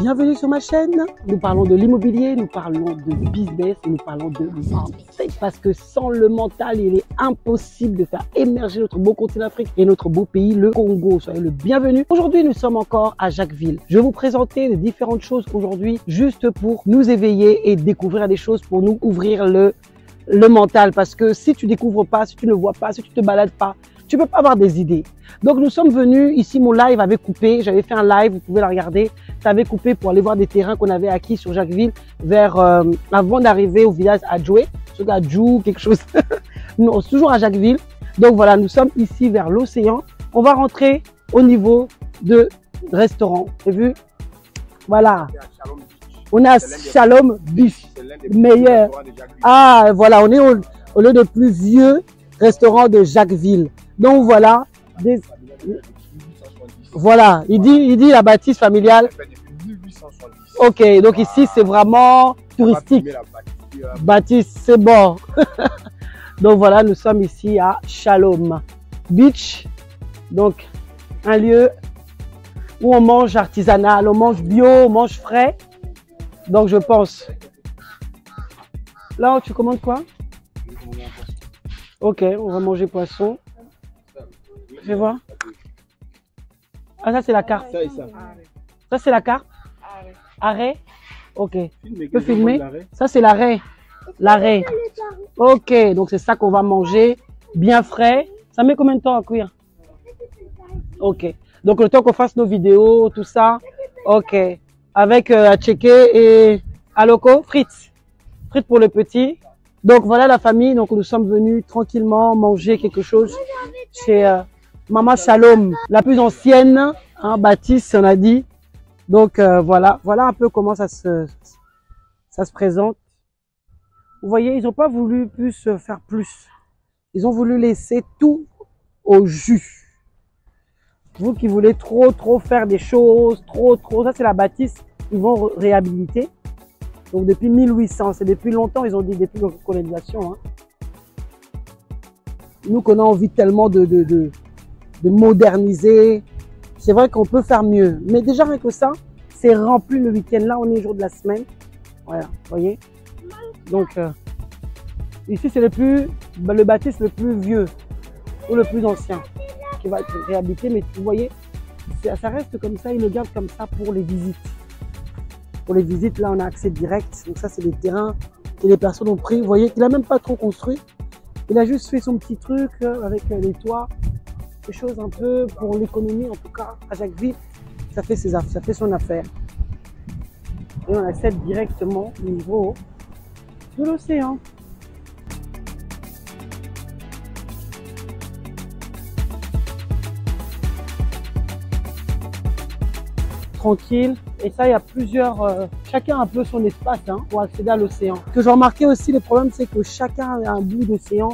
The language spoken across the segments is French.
bienvenue sur ma chaîne. Nous parlons de l'immobilier, nous parlons de business, nous parlons de santé. Parce que sans le mental, il est impossible de faire émerger notre beau continent d'Afrique et notre beau pays, le Congo. Soyez le bienvenu. Aujourd'hui, nous sommes encore à Jacquesville. Je vais vous présenter les différentes choses aujourd'hui, juste pour nous éveiller et découvrir des choses, pour nous ouvrir le mental. Parce que si tu découvres pas, si tu ne vois pas, si tu te balades pas, tu peux pas avoir des idées. Donc nous sommes venus, ici mon live avait coupé, j'avais fait un live, vous pouvez la regarder, ça avait coupé pour aller voir des terrains qu'on avait acquis sur Jacquesville vers avant d'arriver au village Adjoué, Adjou, quelque chose. Non, toujours à Jacquesville. Donc voilà, nous sommes ici vers l'océan. On va rentrer au niveau de restaurant. Vous avez vu? Voilà. On est à Shalom Beach, meilleur. Ah voilà, on est au lieu de plus vieux restaurant de Jacquesville. Donc voilà, voilà, il dit la bâtisse familiale. Ok, donc ici c'est vraiment touristique. Bâtisse, c'est bon. Donc voilà, nous sommes ici à Shalom Beach. Donc un lieu où on mange artisanal, on mange bio, on mange frais. Donc je pense. Là, tu commandes quoi? Ok, on va manger poisson. Fais voir. Ah, ça c'est la carte. Ça c'est la carte. Arrêt. Ok. Tu peux filmer. Ça c'est l'arrêt. L'arrêt. Ok, donc c'est ça qu'on va manger. Bien frais. Ça met combien de temps à cuire? Ok. Donc le temps qu'on fasse nos vidéos, tout ça. Ok. Avec à checker et à loco, frites. Frites pour le petit. Donc voilà la famille, donc nous sommes venus tranquillement manger quelque chose chez Maman Shalom, la plus ancienne, hein, bâtisse on a dit. Donc voilà un peu comment ça se présente. Vous voyez, ils n'ont pas voulu plus faire plus. Ils ont voulu laisser tout au jus. Vous qui voulez trop faire des choses, trop, ça c'est la bâtisse, ils vont réhabiliter. Donc depuis 1800, c'est depuis longtemps, ils ont dit depuis la colonisation. Hein. Nous qu'on a envie tellement de moderniser, c'est vrai qu'on peut faire mieux. Mais déjà rien que ça, c'est rempli le week-end. Là, on est le jour de la semaine. Voilà, vous voyez. Donc ici, c'est le bâtisse le plus vieux ou le plus ancien qui va être réhabilité. Mais vous voyez, ça reste comme ça, ils le gardent comme ça pour les visites. Pour les visites, là, on a accès direct. Donc ça, c'est des terrains que les personnes ont pris. Vous voyez qu'il n'a même pas trop construit. Il a juste fait son petit truc avec les toits. Des choses un peu pour l'économie, en tout cas, à Jacquesville. Ça fait son affaire. Et on accède directement au niveau de l'océan. Tranquille. Et ça, il y a plusieurs, chacun a un peu son espace hein, pour accéder à l'océan. Ce que j'ai remarqué aussi, le problème, c'est que chacun a un bout d'océan.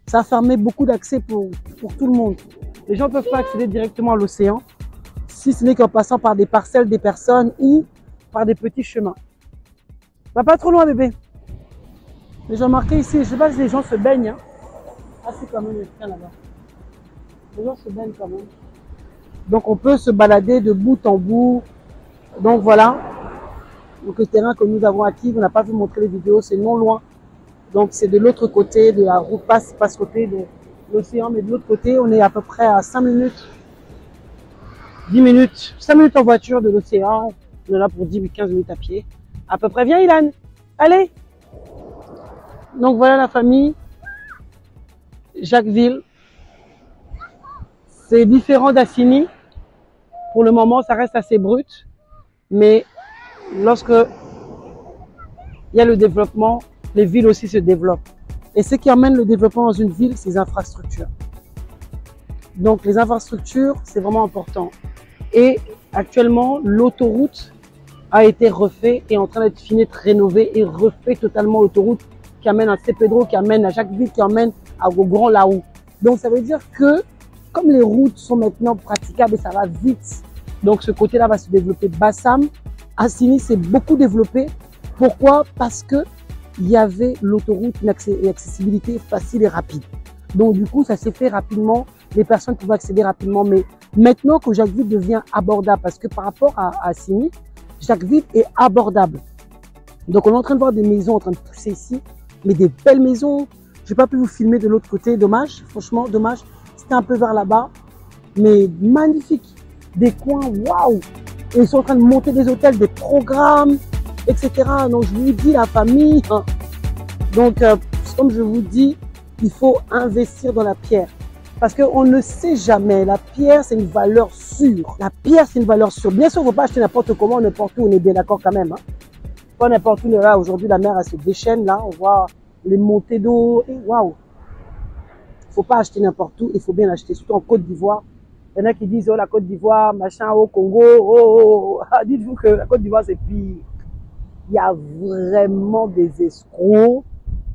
Ça a fermé beaucoup d'accès pour tout le monde. Les gens ne peuvent pas accéder directement à l'océan, si ce n'est qu'en passant par des parcelles des personnes ou par des petits chemins. Va pas trop loin, bébé. Mais j'ai remarqué ici, je ne sais pas si les gens se baignent. Hein. Ah, c'est quand même le là-bas. Les gens se baignent quand même. Donc, on peut se balader de bout en bout. Donc voilà, donc le terrain que nous avons acquis, on n'a pas vu montrer les vidéos, c'est non loin. Donc c'est de l'autre côté de la route, passe côté de l'océan, mais de l'autre côté, on est à peu près à 5 minutes, 10 minutes, 5 minutes en voiture de l'océan. On est là pour 10-15 minutes à pied. À peu près, viens Ilan, allez. Donc voilà la famille, Jacquesville. C'est différent d'Assini. Pour le moment, ça reste assez brut. Mais lorsque il y a le développement, les villes aussi se développent. Et ce qui amène le développement dans une ville, c'est les infrastructures. Donc les infrastructures, c'est vraiment important. Et actuellement, l'autoroute a été refaite et est en train d'être finie, d'être rénovée et refait totalement l'autoroute qui amène à Cepedro, qui amène à Jacquesville, qui amène au Grand Laou. Donc ça veut dire que comme les routes sont maintenant praticables et ça va vite, donc ce côté-là va se développer. Bassam, Assini s'est beaucoup développé. Pourquoi? Parce que il y avait l'autoroute, une accessibilité facile et rapide. Donc du coup, ça s'est fait rapidement. Les personnes pouvaient accéder rapidement. Mais maintenant que Jacquesville devient abordable, parce que par rapport à Assini, Jacquesville est abordable. Donc on est en train de voir des maisons en train de pousser ici, mais des belles maisons. Je n'ai pas pu vous filmer de l'autre côté, dommage, franchement, dommage. C'était un peu vers là-bas, mais magnifique. Des coins, waouh! Et ils sont en train de monter des hôtels, des programmes, etc. Donc je vous dis, la famille. Hein. Donc, comme je vous dis, il faut investir dans la pierre. Parce qu'on ne sait jamais. La pierre, c'est une valeur sûre. La pierre, c'est une valeur sûre. Bien sûr, il ne faut pas acheter n'importe comment, n'importe où. On est bien d'accord quand même. Hein. Pas n'importe où. Là, aujourd'hui, la mer, elle se déchaîne. Là, on voit les montées d'eau. Et waouh! Il ne faut pas acheter n'importe où. Il faut bien acheter, surtout en Côte d'Ivoire. Il y en a qui disent, oh, la Côte d'Ivoire, machin, au Congo. Oh. Dites-vous que la Côte d'Ivoire, c'est pire. Il y a vraiment des escrocs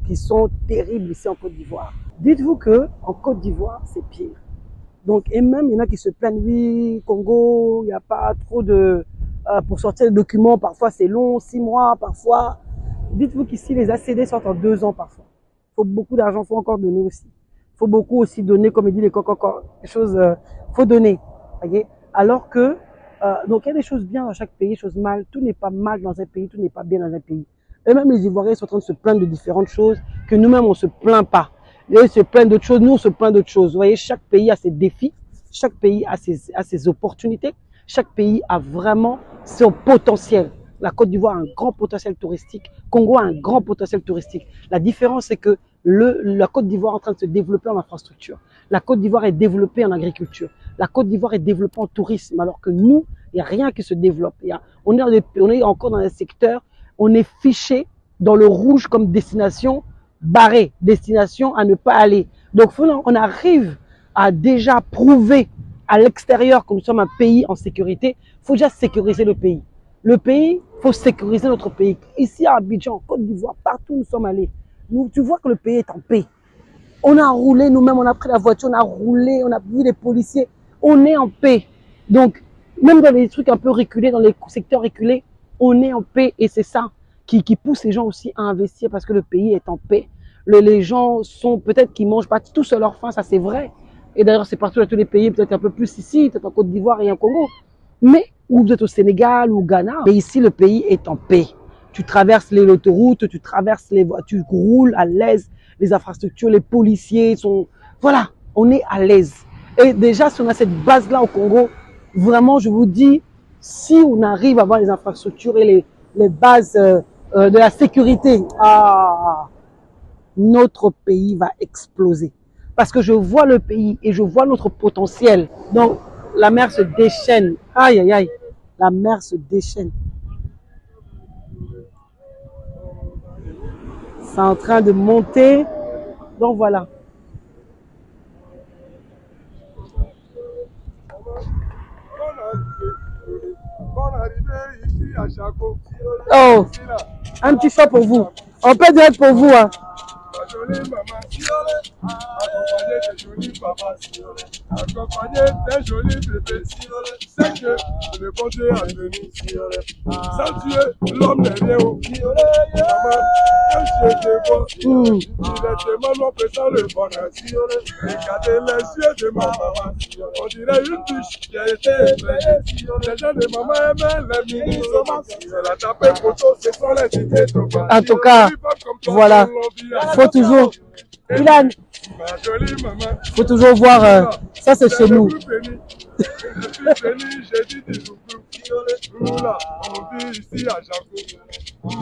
qui sont terribles ici en Côte d'Ivoire. Dites-vous que en Côte d'Ivoire, c'est pire. Donc, et même, il y en a qui se plaignent, oui, Congo, il n'y a pas trop de... pour sortir les documents, parfois c'est long, 6 mois, parfois. Dites-vous qu'ici, les ACD sortent en 2 ans parfois. Il faut beaucoup d'argent, il faut encore donner aussi. Il faut beaucoup aussi donner, comme il dit les coq, encore des choses, faut donner. Voyez. Alors que, donc il y a des choses bien dans chaque pays, des choses mal. Tout n'est pas mal dans un pays, tout n'est pas bien dans un pays. Et même les Ivoiriens sont en train de se plaindre de différentes choses que nous-mêmes, on ne se plaint pas. Eux se plaignent d'autres choses, nous on se plaint d'autres choses. Vous voyez, chaque pays a ses défis, chaque pays a ses opportunités, chaque pays a vraiment son potentiel. La Côte d'Ivoire a un grand potentiel touristique, Congo a un grand potentiel touristique. La différence, c'est que la Côte d'Ivoire est en train de se développer en infrastructure. La Côte d'Ivoire est développée en agriculture. La Côte d'Ivoire est développée en tourisme, alors que nous, il n'y a rien qui se développe. On est encore dans un secteur, on est fiché dans le rouge comme destination barrée, destination à ne pas aller. Donc, on arrive à déjà prouver à l'extérieur que nous sommes un pays en sécurité. Il faut déjà sécuriser le pays. Le pays, il faut sécuriser notre pays. Ici à Abidjan, en Côte d'Ivoire, partout où nous sommes allés, tu vois que le pays est en paix. On a roulé nous-mêmes, on a pris la voiture, on a roulé, on a vu les policiers. On est en paix. Donc, même dans les trucs un peu reculés, dans les secteurs reculés, on est en paix et c'est ça qui pousse les gens aussi à investir parce que le pays est en paix. Les gens sont peut-être qu'ils mangent pas tous à leur faim, ça c'est vrai. Et d'ailleurs, c'est partout dans tous les pays, peut-être un peu plus ici, peut-être en Côte d'Ivoire et en Congo. Mais, ou vous êtes au Sénégal ou au Ghana, mais ici, le pays est en paix. Tu traverses l'autoroute, tu traverses les voitures, tu roules à l'aise, les infrastructures, les policiers sont... Voilà, on est à l'aise. Et déjà, si on a cette base-là au Congo, vraiment, je vous dis, si on arrive à avoir les infrastructures et les bases de la sécurité, notre pays va exploser. Parce que je vois le pays et je vois notre potentiel. Donc, la mer se déchaîne. Aïe, aïe, aïe. La mer se déchaîne. C'est en train de monter. Donc, voilà. Oh, un petit choix pour vous. On peut direct pour vous. Hein. Accompagné d'un joli bébé, c'est que le bon Dieu a venu. Sans Dieu, l'homme n'est rien. Maman, quand je te vois, il est tellement présent le bonheur. Regardez les yeux de ma maman, on dirait une biche qui a été effrayée. Les gens de maman aimaient les mini-somats. Elle a tapé photo, ce sont les idées trop bas. En tout cas, voilà, faut toujours... Ilan, faut toujours voir, ça c'est chez nous.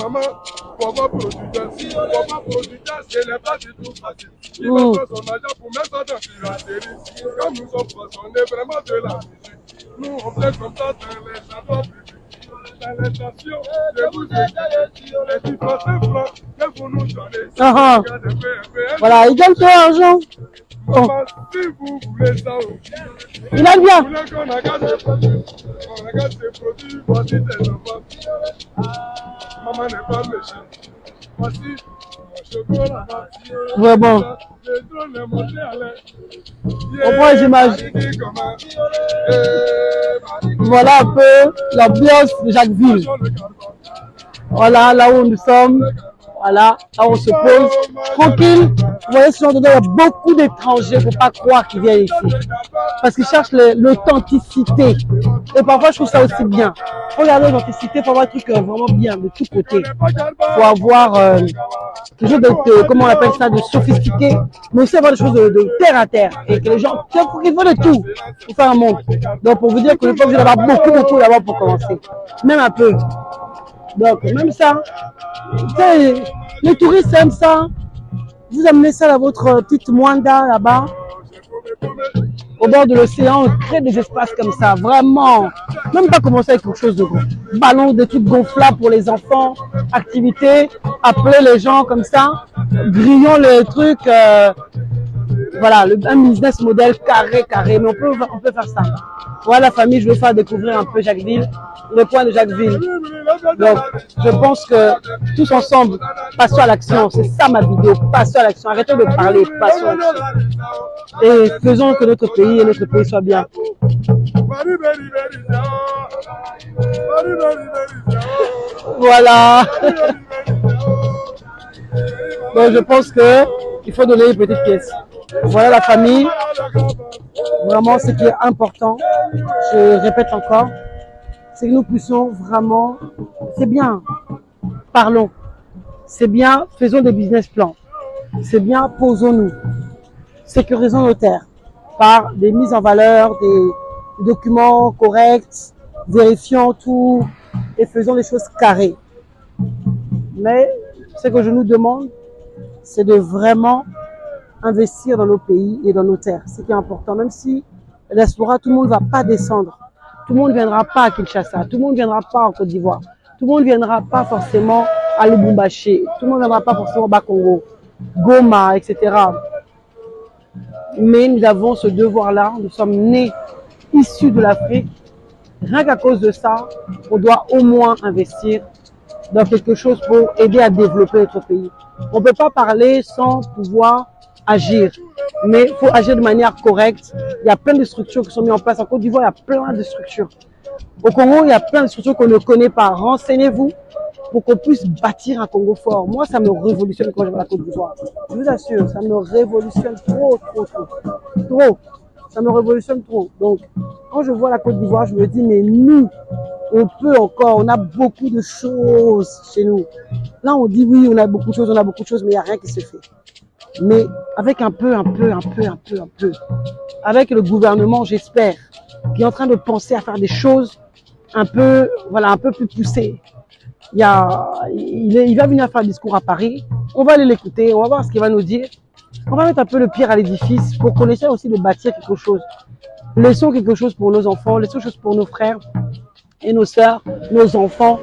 Maman, papa producteur, ce n'est pas du tout facile. Il va prendre son argent pour mettre ça dans la piraterie. Comme nous sommes passionnés vraiment de la musique, nous on fait comme ça dans les endroits publics. Dans les stations, je vous ai les différents francs que vous nous donnez. Voilà, il gagne ton argent. Maman, si vous voulez ça, il a bien. Vous voulez qu'on regarde ces produits, voici des enfants. Maman n'est pas méchante. Voici mon chocolat. Vraiment. Le drone est monté à l'air. On prend les images. Voilà un peu l'ambiance de Jacquesville. Voilà, là où nous sommes. Voilà, là on se pose tranquille. Vous voyez, ce genre de il y a beaucoup d'étrangers, il ne faut pas croire qu'ils viennent ici. Parce qu'ils cherchent l'authenticité. Et parfois, je trouve ça aussi bien. Regardez l'authenticité, il faut avoir un truc vraiment bien de tous côtés. Il faut avoir quelque chose de, comment on appelle ça, de sophistiqué, mais aussi avoir des choses de terre à terre. Et que les gens, il faut de tout pour faire un monde. Donc, pour vous dire que je pense que d'avoir beaucoup d'abord pour commencer. Même un peu. Donc, même ça, les touristes aiment ça. Vous amenez ça dans votre petite Mwanda là-bas, au bord de l'océan, on crée des espaces comme ça, vraiment. Même pas commencer avec quelque chose de gros. Ballons, des trucs gonflables pour les enfants, activités, appeler les gens comme ça, grillons les trucs. Voilà, un business model carré, mais on peut faire ça. Voilà la famille, je veux faire découvrir un peu Jacquesville, le coin de Jacquesville. Donc, je pense que tous ensemble, passons à l'action. C'est ça ma vidéo, passons à l'action. Arrêtons de parler, passons à l'action. Et faisons que notre pays soit bien. Voilà. Donc, je pense qu'il faut donner une petite pièce. Voilà la famille. Vraiment, ce qui est important, je répète encore, c'est que nous puissions vraiment, c'est bien, parlons, c'est bien, faisons des business plans, c'est bien, posons-nous, sécurisons nos terres par des mises en valeur, des documents corrects, vérifions tout et faisons les choses carrées. Mais ce que je nous demande, c'est de vraiment investir dans nos pays et dans nos terres. C'est qui est important. Même si la diaspora, tout le monde ne va pas descendre. Tout le monde ne viendra pas à Kinshasa. Tout le monde ne viendra pas en Côte d'Ivoire. Tout le monde ne viendra pas forcément à Lubumbashi. Tout le monde ne viendra pas forcément au Bas-Congo, Goma, etc. Mais nous avons ce devoir-là. Nous sommes nés issus de l'Afrique. Rien qu'à cause de ça, on doit au moins investir dans quelque chose pour aider à développer notre pays. On ne peut pas parler sans pouvoir agir, mais il faut agir de manière correcte. Il y a plein de structures qui sont mises en place. En Côte d'Ivoire, il y a plein de structures. Au Congo, il y a plein de structures qu'on ne connaît pas. Renseignez-vous pour qu'on puisse bâtir un Congo fort. Moi, ça me révolutionne quand je vais à la Côte d'Ivoire. Je vous assure, ça me révolutionne trop. Ça me révolutionne trop. Donc, quand je vois la Côte d'Ivoire, je me dis, mais nous, on peut encore, on a beaucoup de choses chez nous. Là, on dit oui, on a beaucoup de choses, mais il n'y a rien qui se fait. Mais avec un peu. Avec le gouvernement, j'espère, qui est en train de penser à faire des choses un peu plus poussées. Il va venir faire un discours à Paris. On va aller l'écouter, on va voir ce qu'il va nous dire. On va mettre un peu le pierre à l'édifice pour qu'on essaie aussi de bâtir quelque chose. Laissons quelque chose pour nos enfants, laissons quelque chose pour nos frères et nos sœurs, nos enfants.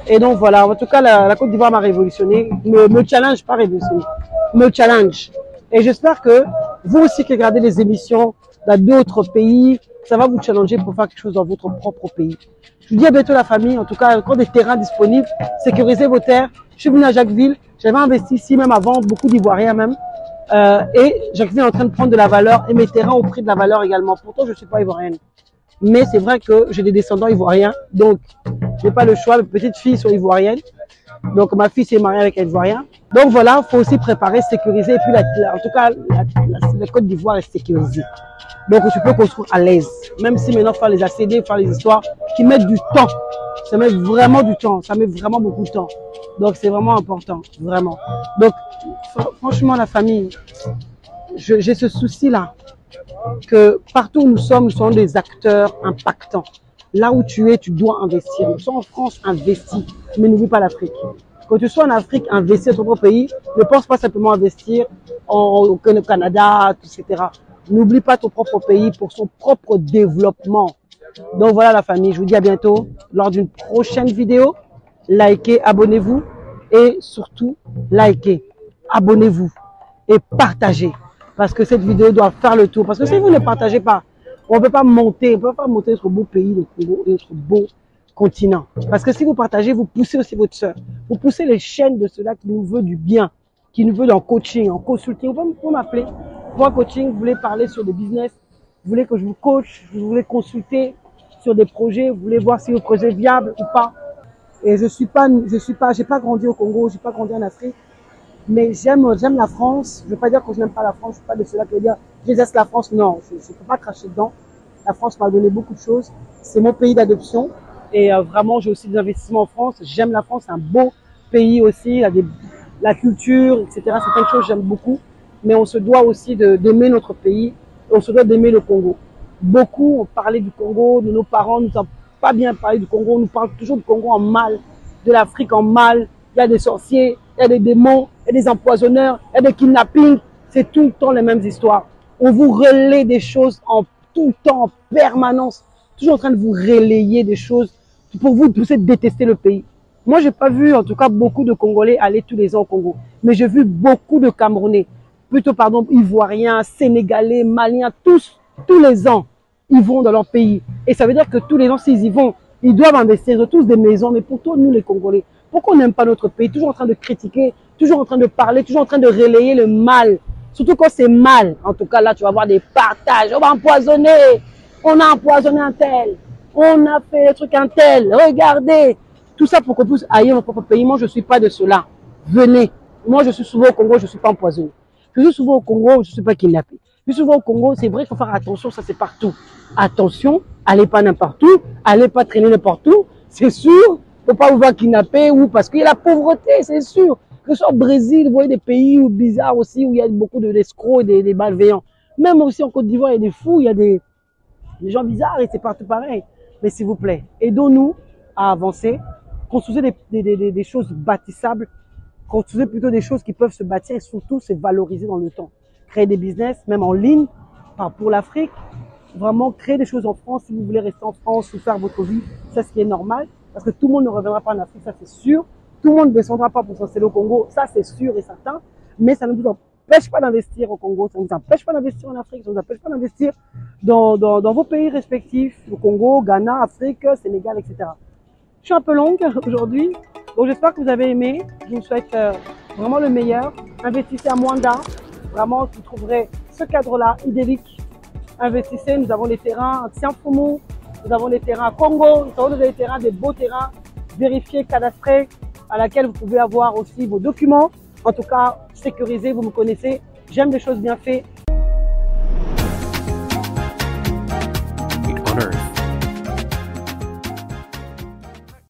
Et donc voilà, en tout cas, la Côte d'Ivoire m'a révolutionné, me challenge, pas révolutionné, me challenge. Et j'espère que vous aussi qui regardez les émissions dans d'autres pays, ça va vous challenger pour faire quelque chose dans votre propre pays. Je vous dis à bientôt la famille, en tout cas, encore des terrains disponibles, sécurisez vos terres. Je suis venu à Jacquesville, j'avais investi ici même avant, beaucoup d'Ivoiriens même. Et Jacquesville est en train de prendre de la valeur et mes terrains ont pris de la valeur également. Pourtant, je ne suis pas ivoirienne. Mais c'est vrai que j'ai des descendants ivoiriens, donc je n'ai pas le choix. Mes petites filles sont ivoiriennes, donc ma fille s'est mariée avec un ivoirien. Donc voilà, il faut aussi préparer, sécuriser. Et puis en tout cas, la Côte d'Ivoire est sécurisée. Donc tu peux construire à l'aise. Même si maintenant faire les ACD, faire les histoires qui mettent du temps. Ça met vraiment du temps, ça met vraiment beaucoup de temps. Donc c'est vraiment important, vraiment. Donc franchement la famille, j'ai ce souci-là. Que partout où nous sommes des acteurs impactants. Là où tu es, tu dois investir. Nous sommes en France, investis, mais n'oublie pas l'Afrique. Quand tu sois en Afrique, investir dans ton propre pays, ne pense pas simplement investir au Canada, etc. N'oublie pas ton propre pays pour son propre développement. Donc voilà la famille, je vous dis à bientôt lors d'une prochaine vidéo. Likez, abonnez-vous et surtout, likez, abonnez-vous et partagez. Parce que cette vidéo doit faire le tour. Parce que si vous ne partagez pas, on ne peut pas monter notre beau pays, notre beau continent. Parce que si vous partagez, vous poussez aussi votre soeur. Vous poussez les chaînes de ceux-là qui nous veut du bien, qui nous veut dans le coaching, en consulting. Vous pouvez m'appeler pour un coaching, vous voulez parler sur des business, vous voulez que je vous coach, vous voulez consulter sur des projets, vous voulez voir si le projet est viable ou pas. Et j'ai pas grandi au Congo, j'ai pas grandi en Afrique. Mais j'aime la France. Je veux pas dire que je n'aime pas la France. Je suis pas de ceux-là qui veut dire je déteste la France. Non, je peux pas cracher dedans. La France m'a donné beaucoup de choses. C'est mon pays d'adoption. Et vraiment, j'ai aussi des investissements en France. J'aime la France. C'est un beau pays aussi. Il y a la culture, etc. Certaines choses j'aime beaucoup. Mais on se doit aussi d'aimer notre pays. Et on se doit d'aimer le Congo. Beaucoup ont parlé du Congo, de nos parents nous ont pas bien parlé du Congo. On nous parle toujours du Congo en mal, de l'Afrique en mal. Il y a des sorciers, il y a des démons, il y a des empoisonneurs, il y a des kidnappings. C'est tout le temps les mêmes histoires. On vous relaie des choses en tout le temps, en permanence. Toujours en train de vous relayer des choses pour vous pousser de détester le pays. Moi, j'ai pas vu, en tout cas, beaucoup de Congolais aller tous les ans au Congo. Mais j'ai vu beaucoup de Camerounais, Ivoiriens, Sénégalais, Maliens, tous les ans, ils vont dans leur pays. Et ça veut dire que tous les ans, s'ils y vont, ils doivent investir. Ils ont tous des maisons. Mais pourquoi nous, les Congolais, pourquoi on n'aime pas notre pays? Toujours en train de critiquer, toujours en train de parler, toujours en train de relayer le mal. Surtout quand c'est mal. En tout cas, là, tu vas voir des partages. On va empoisonner. On a empoisonné un tel. On a fait des trucs un tel. Regardez. Tout ça pour qu'on puisse haïr notre propre pays. Moi, je ne suis pas de cela. Venez. Moi, je suis souvent au Congo, je ne suis pas empoisonné. Je suis souvent au Congo, je ne suis pas kidnappé. Je suis souvent au Congo, c'est vrai qu'il faut faire attention, ça c'est partout. Attention, allez pas n'importe où, allez pas traîner n'importe où, c'est sûr. Il ne faut pas vous voir kidnapper ou parce qu'il y a la pauvreté, c'est sûr. Que ce soit au Brésil, vous voyez des pays bizarres aussi où il y a beaucoup d'escrocs et des malveillants. Même aussi en Côte d'Ivoire, il y a des fous, il y a des gens bizarres et c'est partout pareil. Mais s'il vous plaît, aidons-nous à avancer, construisez des choses bâtissables, construisez plutôt des choses qui peuvent se bâtir et surtout se valoriser dans le temps. Créer des business, même en ligne, pour l'Afrique. Vraiment créer des choses en France si vous voulez rester en France ou faire votre vie. Ça, ce qui est normal. Parce que tout le monde ne reviendra pas en Afrique, ça c'est sûr. Tout le monde ne descendra pas pour s'installer au Congo, ça c'est sûr et certain. Mais ça ne vous empêche pas d'investir au Congo, ça ne vous empêche pas d'investir en Afrique, ça ne vous empêche pas d'investir dans vos pays respectifs, au Congo, Ghana, Afrique, Sénégal, etc. Je suis un peu longue aujourd'hui, donc j'espère que vous avez aimé. Je vous souhaite vraiment le meilleur. Investissez à Mwanda. Vraiment, vous trouverez ce cadre-là idyllique. Investissez, nous avons des terrains à Tianfumu, nous avons des terrains à Congo, nous avons des terrains, des beaux terrains, vérifiés, cadastrés, à laquelle vous pouvez avoir aussi vos documents. En tout cas, sécurisés, vous me connaissez. J'aime les choses bien faites,